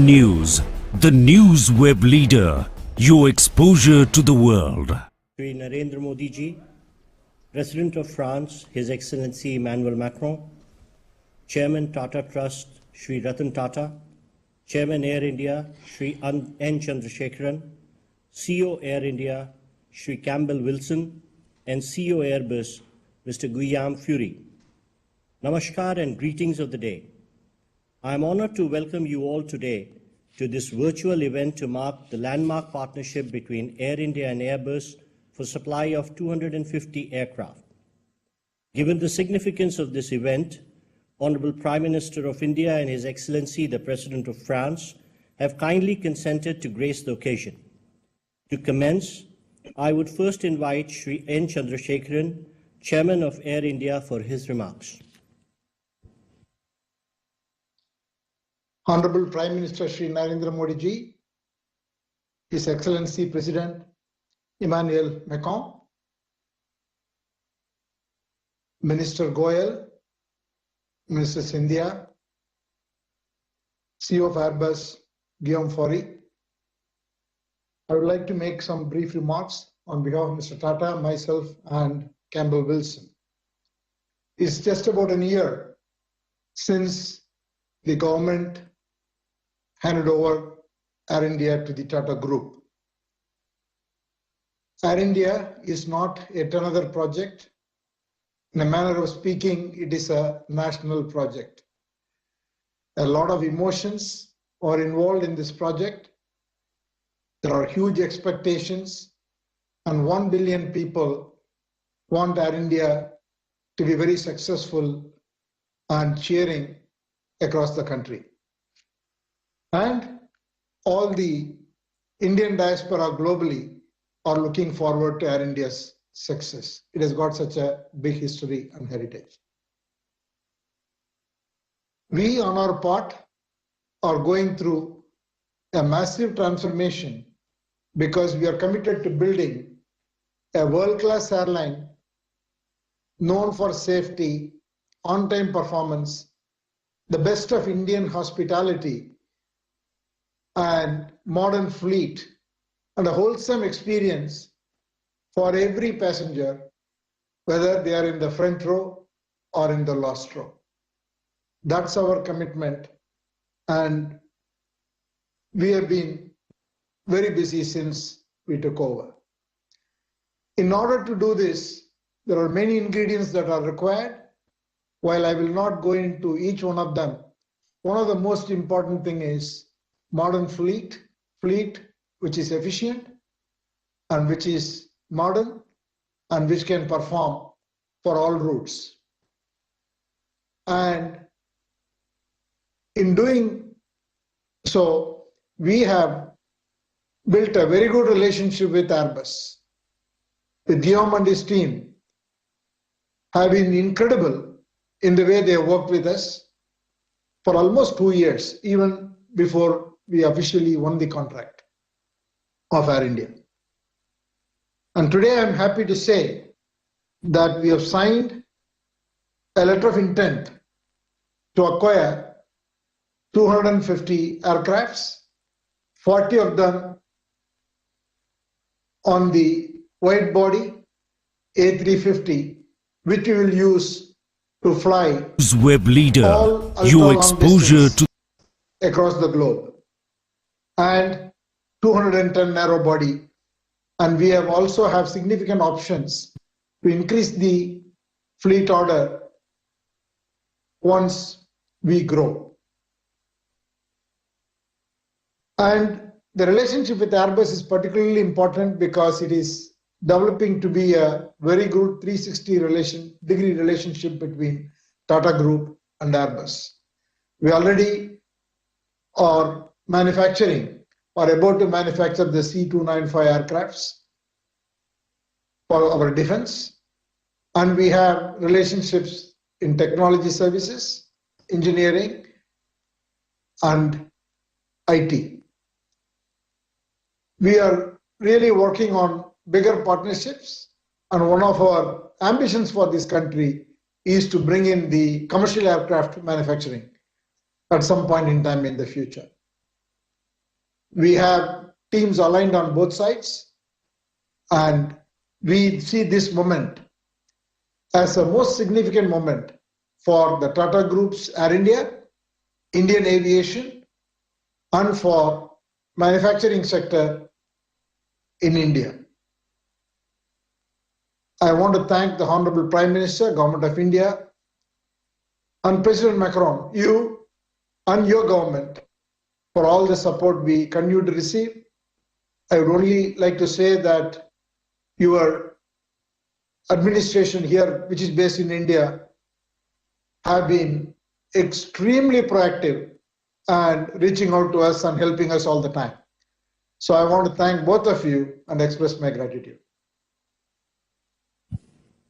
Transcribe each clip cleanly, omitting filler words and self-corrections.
News, the news web leader, your exposure to the world. Shri Narendra Modi ji, President of France, His Excellency Emmanuel Macron, Chairman Tata Trust, Shri Ratan Tata, Chairman Air India, Shri N. Chandrasekaran, CEO Air India, Shri Campbell Wilson, and CEO Airbus, Mr. Guillaume Fury. Namaskar and greetings of the day. I am honored to welcome you all today to this virtual event to mark the landmark partnership between Air India and Airbus for supply of 250 aircraft. Given the significance of this event, Honorable Prime Minister of India and His Excellency the President of France have kindly consented to grace the occasion. To commence, I would first invite Shri N. Chandrasekaran, Chairman of Air India, for his remarks. Honorable Prime Minister Shri Narendra Modi ji, His Excellency President Emmanuel Macron, Minister Goyal, Minister Scindia, CEO of Airbus Guillaume Fury. I would like to make some brief remarks on behalf of Mr. Tata, myself, and Campbell Wilson. It's just about a year since the government handed over Air India to the Tata Group. Air India is not yet another project. In a manner of speaking, it is a national project. A lot of emotions are involved in this project. There are huge expectations, and 1 billion people want Air India to be very successful and cheering across the country. And all the Indian diaspora globally are looking forward to Air India's success. It has got such a big history and heritage. We, on our part, are going through a massive transformation because we are committed to building a world-class airline known for safety, on-time performance, the best of Indian hospitality, and modern fleet, and a wholesome experience for every passenger, whether they are in the front row or in the last row. That's our commitment, and we have been very busy since we took over. In order to do this, there are many ingredients that are required. While I will not go into each one of them, one of the most important thing is modern fleet which is efficient and which is modern and which can perform for all routes. And in doing so, we have built a very good relationship with Airbus. With Guillaume and his team have been incredible in the way they have worked with us for almost 2 years, even before we officially won the contract of Air India. And today I'm happy to say that we have signed a letter of intent to acquire 250 aircrafts, 40 of them on the wide body A350, which we will use to fly Web leader, all your exposure to across the globe, and 210 narrow body. And we have also have significant options to increase the fleet order once we grow. And the relationship with Airbus is particularly important because it is developing to be a very good 360-degree relationship between Tata Group and Airbus. We already are manufacturing or about to manufacture the C295 aircrafts for our defense, and we have relationships in technology services, engineering, and IT. We are really working on bigger partnerships, and one of our ambitions for this country is to bring in the commercial aircraft manufacturing at some point in time in the future. We have teams aligned on both sides, and we see this moment as a most significant moment for the Tata Group's Air India, Indian aviation, and for manufacturing sector in India. I want to thank the Honorable Prime Minister, Government of India, and President Macron, you and your government, for all the support we continue to receive. I would only like to say that your administration here, which is based in India, have been extremely proactive and reaching out to us and helping us all the time. So I want to thank both of you and express my gratitude.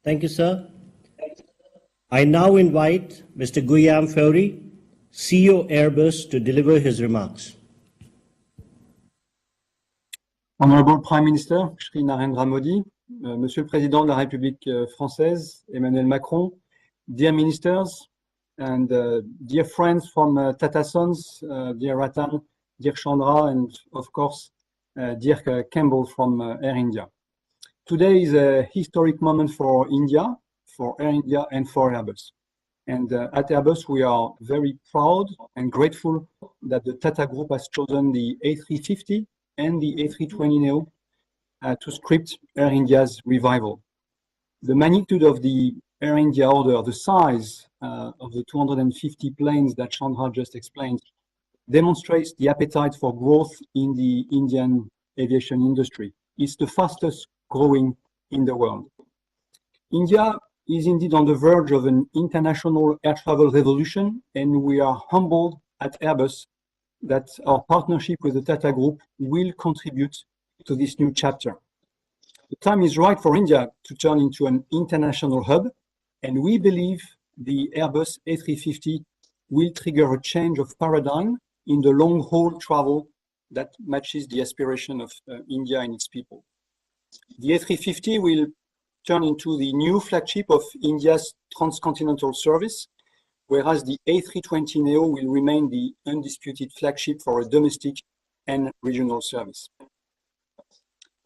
Thank you, sir. I now invite Mr. Guillaume Faury, CEO Airbus, to deliver his remarks. Honorable Prime Minister, Shri Narendra Modi, Monsieur le Président de la République française, Emmanuel Macron, dear ministers, and dear friends from Tata Sons, dear Ratan, dear Chandra, and of course, dear Campbell from Air India. Today is a historic moment for India, for Air India, and for Airbus. And at Airbus, we are very proud and grateful that the Tata Group has chosen the A350 and the A320neo to script Air India's revival. The magnitude of the Air India order, the size of the 250 planes that Chandra just explained, demonstrates the appetite for growth in the Indian aviation industry. It's the fastest growing in the world. India is indeed on the verge of an international air travel revolution, and we are humbled at Airbus that our partnership with the Tata Group will contribute to this new chapter. The time is right for India to turn into an international hub, and we believe the Airbus A350 will trigger a change of paradigm in the long-haul travel that matches the aspiration of India and its people. The A350 will turn into the new flagship of India's transcontinental service, whereas the A320neo will remain the undisputed flagship for a domestic and regional service.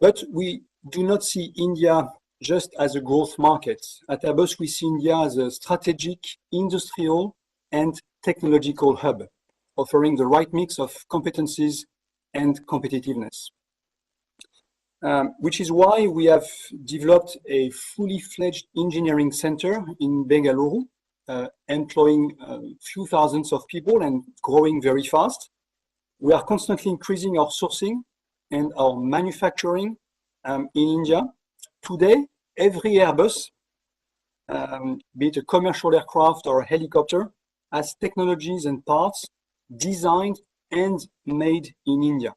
But we do not see India just as a growth market. At Airbus, we see India as a strategic, industrial, and technological hub, offering the right mix of competencies and competitiveness. Which is why we have developed a fully fledged engineering center in Bengaluru, employing a few thousands of people and growing very fast. We are constantly increasing our sourcing and our manufacturing in India. Today, every Airbus, be it a commercial aircraft or a helicopter, has technologies and parts designed and made in India.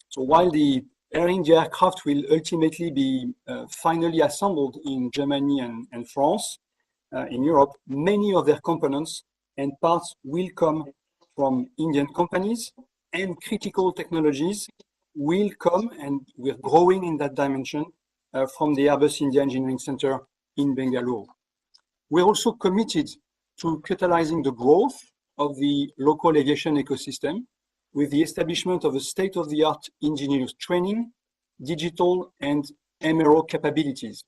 So while the Air India aircraft will ultimately be finally assembled in Germany and France, in Europe, many of their components and parts will come from Indian companies, and critical technologies will come, and we're growing in that dimension, from the Airbus India Engineering Center in Bengaluru. We're also committed to catalyzing the growth of the local aviation ecosystem with the establishment of a state-of-the-art engineers training, digital and MRO capabilities.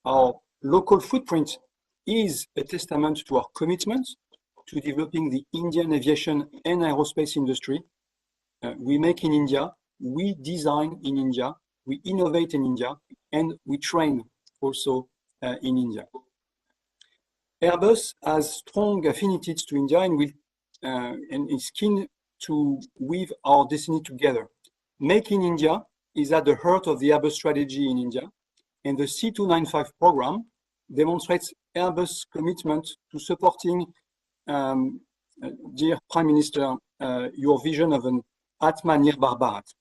Our local footprint is a testament to our commitment to developing the Indian aviation and aerospace industry. We make in India, we design in India, we innovate in India, and we train also in India. Airbus has strong affinities to India and is keen to weave our destiny together. Make in India is at the heart of the Airbus strategy in India, and the C295 program demonstrates Airbus' commitment to supporting, dear Prime Minister, your vision of an Atmanirbhar Bharat.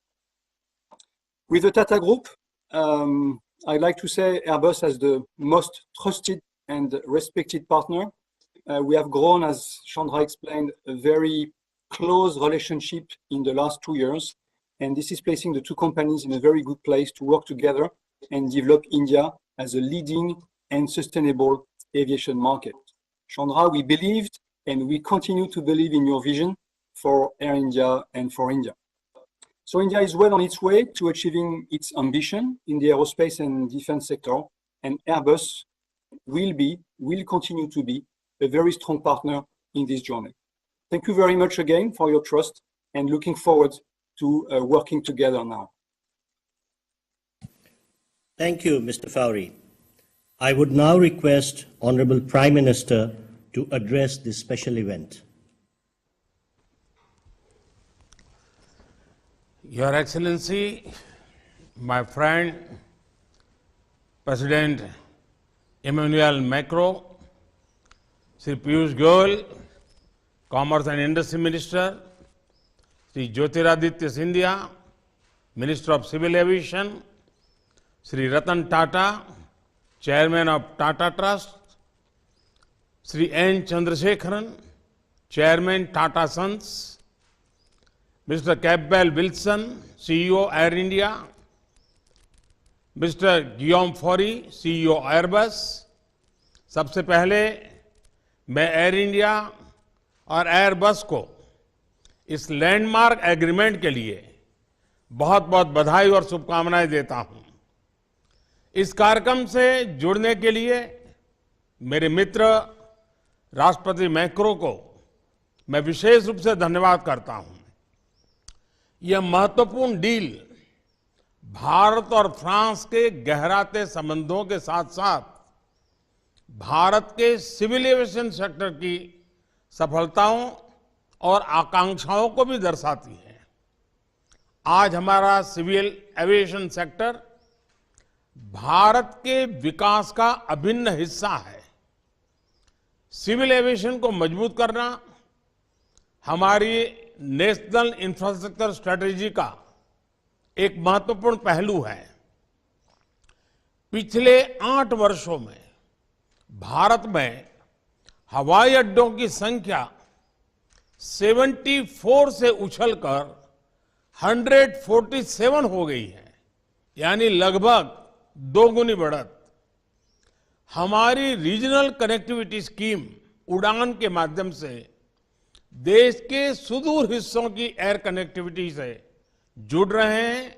With the Tata Group, I'd like to say Airbus as the most trusted and respected partner. We have grown, as Chandra explained, a very close relationship in the last 2 years, and this is placing the two companies in a very good place to work together and develop India as a leading and sustainable aviation market. Chandra, we believed and we continue to believe in your vision for Air India and for India. So India is well on its way to achieving its ambition in the aerospace and defense sector, and Airbus will continue to be a very strong partner in this journey. Thank you very much again for your trust, and looking forward to working together now. Thank you, Mr. Fowry. I would now request Honorable Prime Minister to address this special event. Your Excellency, my friend, President Emmanuel Macron, Sri Piyush Goyal, Commerce and Industry Minister, Sri Jyotiraditya Scindia, Minister of Civil Aviation, Sri Ratan Tata, Chairman of Tata Trust, Sri N. Chandrasekharan, Chairman Tata Sons, Mr. Campbell Wilson, CEO Air India, Mr. Guillaume Faury, CEO Airbus. सबसे पहले मैं air India और Airbus को इस landmark agreement के लिए बहुत बहुत बधाई और शुभकामनाएं देता हूं। इस कार्यक्रम से जुड़ने के लिए मेरे मित्र राष्ट्रपति मैक्रो को मैं विशेष रूप से धन्यवाद करता हूं। यह महत्वपूर्ण डील भारत और फ्रांस के गहराते संबंधों के साथ साथ भारत के सिविल एविएशन सेक्टर की सफलताओं और आकांक्षाओं को भी दर्शाती है। आज हमारा सिविल एविएशन सेक्टर भारत के विकास का अभिन्न हिस्सा है। सिविल एविएशन को मजबूत करना हमारी नेशनल इंफ्रास्ट्रक्चर स्ट्रेटेजी का एक महत्वपूर्ण पहलू है। पिछले 8 वर्षों में भारत में हवाई अड्डों की संख्या 74 से उछलकर 147 हो गई है, यानी लगभग 2 गुनी बढ़त। हमारी रीजनल कनेक्टिविटी स्कीम उड़ान के माध्यम से देश के सुदूर हिस्सों की एयर कनेक्टिविटी से जुड़ रहे हैं,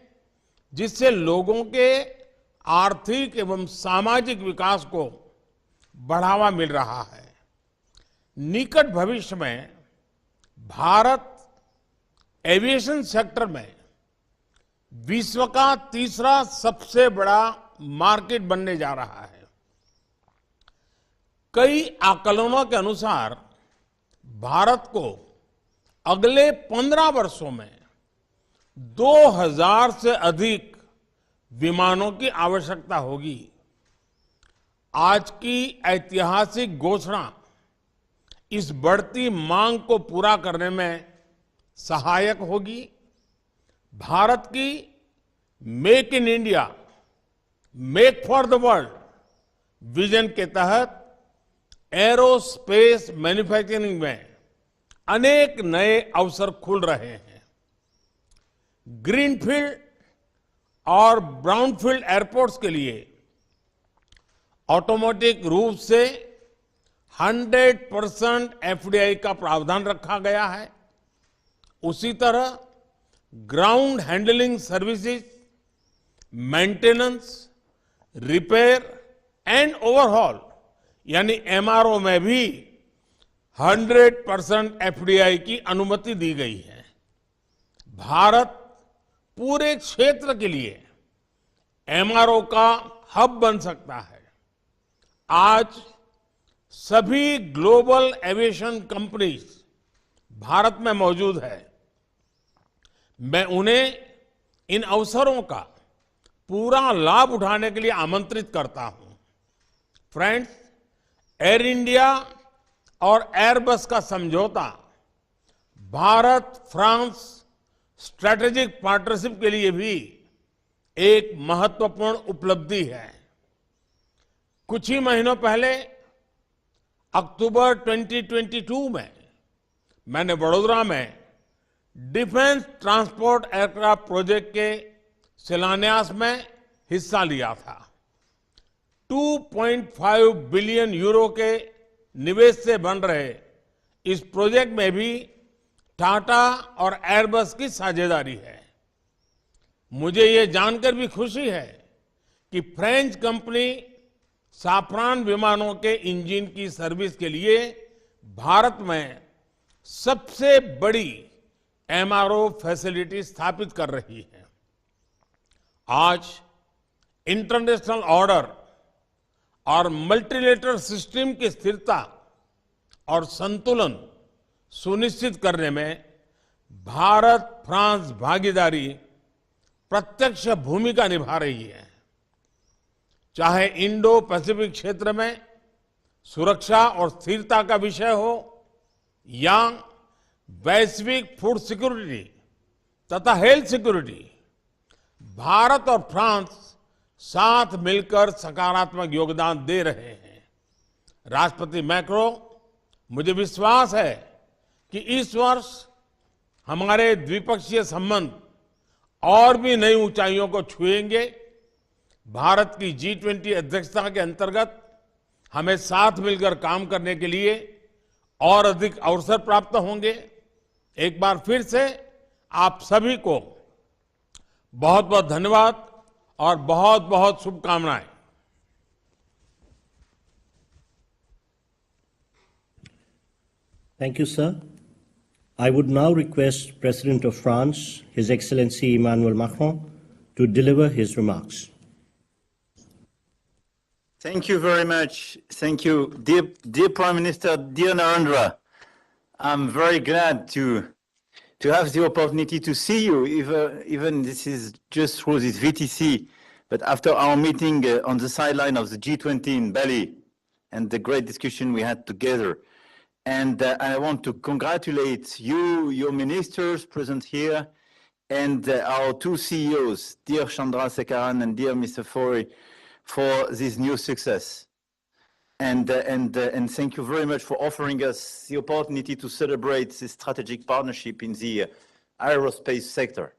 जिससे लोगों के आर्थिक एवं सामाजिक विकास को बढ़ावा मिल रहा है। निकट भविष्य में भारत एविएशन सेक्टर में विश्व का तीसरा सबसे बड़ा मार्केट बनने जा रहा है। कई आकलनों के अनुसार भारत को अगले 15 वर्षों में 2000 से अधिक विमानों की आवश्यकता होगी। आज की ऐतिहासिक घोषणा इस बढ़ती मांग को पूरा करने में सहायक होगी। भारत की make in India, make for the world vision के तहत एरोस्पेस मैन्युफैक्चरिंग में अनेक नए अवसर खुल रहे हैं। ग्रीनफील्ड और ब्राउनफील्ड एयरपोर्ट्स के लिए ऑटोमेटिक रूप से 100% एफडीआई का प्रावधान रखा गया है। उसी तरह ground handling services, maintenance, repair and overhaul यानी एमआरओ में भी 100% एफडीआई की अनुमति दी गई है। भारत पूरे क्षेत्र के लिए एमआरओ का हब बन सकता है। आज सभी ग्लोबल एविएशन कंपनीज भारत में मौजूद है। मैं उन्हें इन अवसरों का पूरा लाभ उठाने के लिए आमंत्रित करता हूं। फ्रेंड्स, एयर इंडिया और एयरबस का समझौता भारत फ्रांस स्ट्रैटेजिक पार्टनरशिप के लिए भी एक महत्वपूर्ण उपलब्धि है। कुछ ही महीनों पहले अक्टूबर 2022 में मैंने वडोदरा में डिफेंस ट्रांसपोर्ट एयरक्राफ्ट प्रोजेक्ट के शिलान्यास में हिस्सा लिया था। 2.5 बिलियन यूरो के निवेश से बन रहे इस प्रोजेक्ट में भी टाटा और एयरबस की साझेदारी है। मुझे ये जानकर भी खुशी है कि फ्रेंच कंपनी साफरान विमानों के इंजन की सर्विस के लिए भारत में सबसे बड़ी एमआरओ फैसिलिटी स्थापित कर रही है। आज इंटरनेशनल ऑर्डर और मल्टीलेटरल सिस्टम की स्थिरता और संतुलन सुनिश्चित करने में भारत फ्रांस भागीदारी प्रत्यक्ष भूमिका निभा रही है। चाहे इंडो पैसिफिक क्षेत्र में सुरक्षा और स्थिरता का विषय हो या वैश्विक फूड सिक्योरिटी तथा हेल्थ सिक्योरिटी, भारत और फ्रांस साथ मिलकर सकारात्मक योगदान दे रहे हैं। राष्ट्रपति मैक्रो, मुझे विश्वास है कि इस वर्ष हमारे द्विपक्षीय संबंध और भी नई ऊंचाइयों को छुएंगे। भारत की G20 अध्यक्षता के अंतर्गत हमें साथ मिलकर काम करने के लिए और अधिक अवसर प्राप्त होंगे। एक बार फिर से आप सभी को बहुत बहुत धन्यवाद और बहुत बहुत शुभकामनाएं। Thank you, sir. I would now request President of France, His Excellency Emmanuel Macron, to deliver his remarks. Thank you very much. Thank you, dear Prime Minister, dear Narendra. I'm very glad to have the opportunity to see you, even this is just through this VTC, but after our meeting on the sideline of the G20 in Bali and the great discussion we had together. And I want to congratulate you, your ministers present here, and our two CEOs, dear Chandra Sekaran and dear Mr. Faure, for this new success. And thank you very much for offering us the opportunity to celebrate this strategic partnership in the aerospace sector.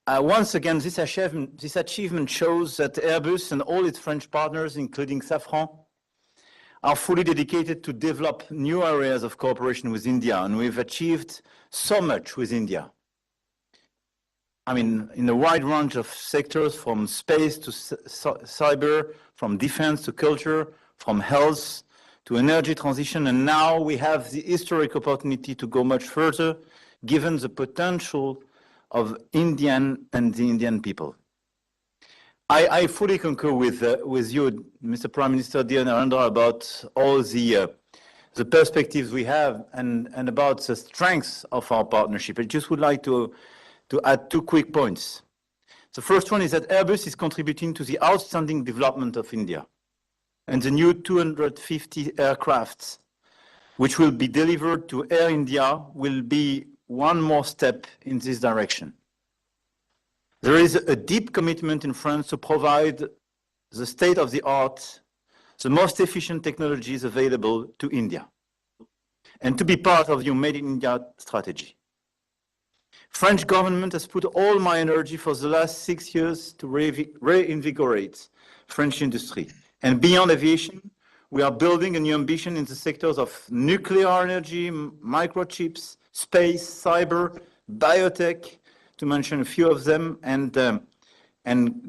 Once again, this achievement shows that Airbus and all its French partners, including Safran, are fully dedicated to develop new areas of cooperation with India, and we've achieved so much with India. I mean, in a wide range of sectors, from space to cyber, from defense to culture, from health to energy transition, and now we have the historic opportunity to go much further, given the potential of Indian and the Indian people. I fully concur with you, Mr. Prime Minister, dear Narendra, about all the perspectives we have and about the strengths of our partnership. I just would like to add two quick points. The first one is that Airbus is contributing to the outstanding development of India, and the new 250 aircrafts, which will be delivered to Air India, will be one more step in this direction. There is a deep commitment in France to provide the state-of-the-art, the most efficient technologies available to India, and to be part of your Made in India strategy. French government has put all my energy for the last 6 years to reinvigorate French industry. And beyond aviation, we are building a new ambition in the sectors of nuclear energy, microchips, space, cyber, biotech, to mention a few of them, and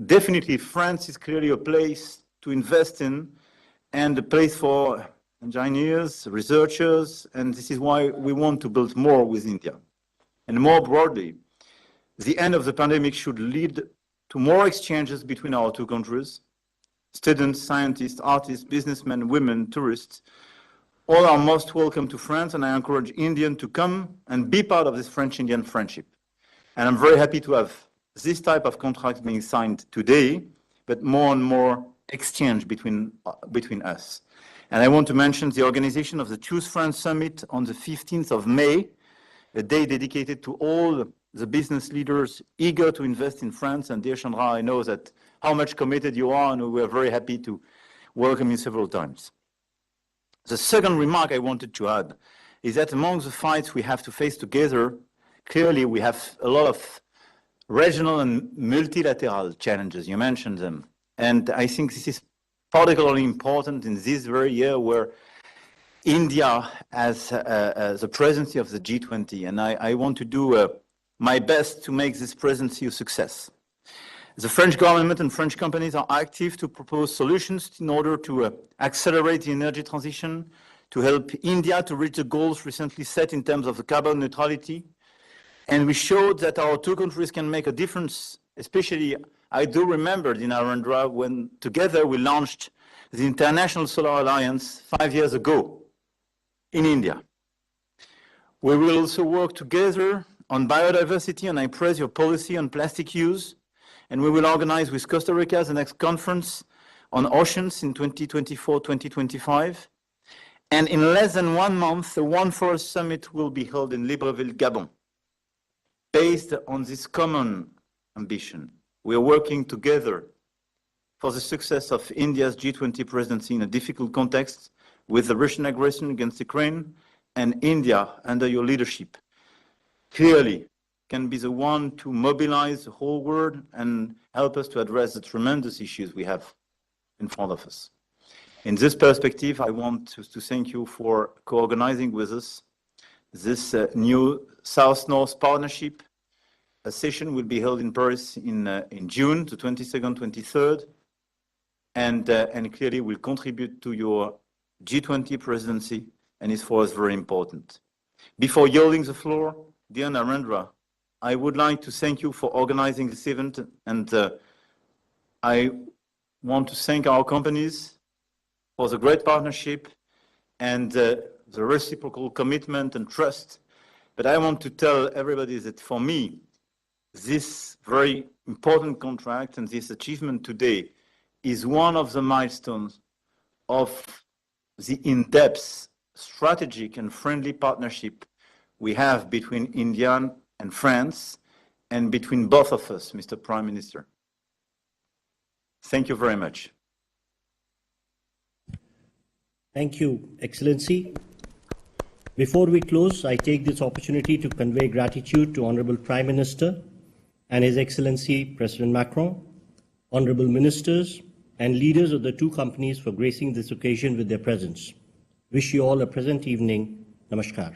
definitely France is clearly a place to invest in and a place for engineers, researchers, and this is why we want to build more with India. And more broadly, the end of the pandemic should lead to more exchanges between our two countries. Students, scientists, artists, businessmen, women, tourists, all are most welcome to France, and I encourage Indians to come and be part of this French-Indian friendship. And I'm very happy to have this type of contract being signed today, but more and more exchange between us. And I want to mention the organization of the Choose France Summit on the 15th of May, a day dedicated to all the business leaders eager to invest in France. And dear Chandra, I know that how much committed you are, and we are very happy to welcome you several times. The second remark I wanted to add is that among the fights we have to face together, clearly we have a lot of regional and multilateral challenges. You mentioned them. And I think this is particularly important in this very year where India has the presidency of the G20. And I want to do my best to make this presidency a success. The French government and French companies are active to propose solutions in order to accelerate the energy transition, to help India to reach the goals recently set in terms of the carbon neutrality. And we showed that our two countries can make a difference, especially I do remember in Narendra when together we launched the International Solar Alliance 5 years ago in India. We will also work together on biodiversity, and I praise your policy on plastic use. And we will organize with Costa Rica the next conference on oceans in 2024-2025. And in less than 1 month, the One Forest Summit will be held in Libreville, Gabon. Based on this common ambition, we are working together for the success of India's G20 presidency in a difficult context with the Russian aggression against Ukraine, and India, under your leadership, clearly can be the one to mobilize the whole world and help us to address the tremendous issues we have in front of us. In this perspective, I want to thank you for co-organizing with us this new South-North partnership. A session will be held in Paris in June, the 22nd, 23rd, and clearly will contribute to your G20 presidency, and is for us very important. Before yielding the floor, dear Narendra, I would like to thank you for organizing this event, and I want to thank our companies for the great partnership and the reciprocal commitment and trust. But I want to tell everybody that for me, this very important contract and this achievement today is one of the milestones of the in-depth strategic and friendly partnership we have between India and France, and between both of us, Mr. Prime Minister. Thank you very much. Thank you, Excellency. Before we close, I take this opportunity to convey gratitude to Honorable Prime Minister and His Excellency President Macron, Honorable Ministers, and leaders of the two companies for gracing this occasion with their presence. Wish you all a pleasant evening. Namaskar.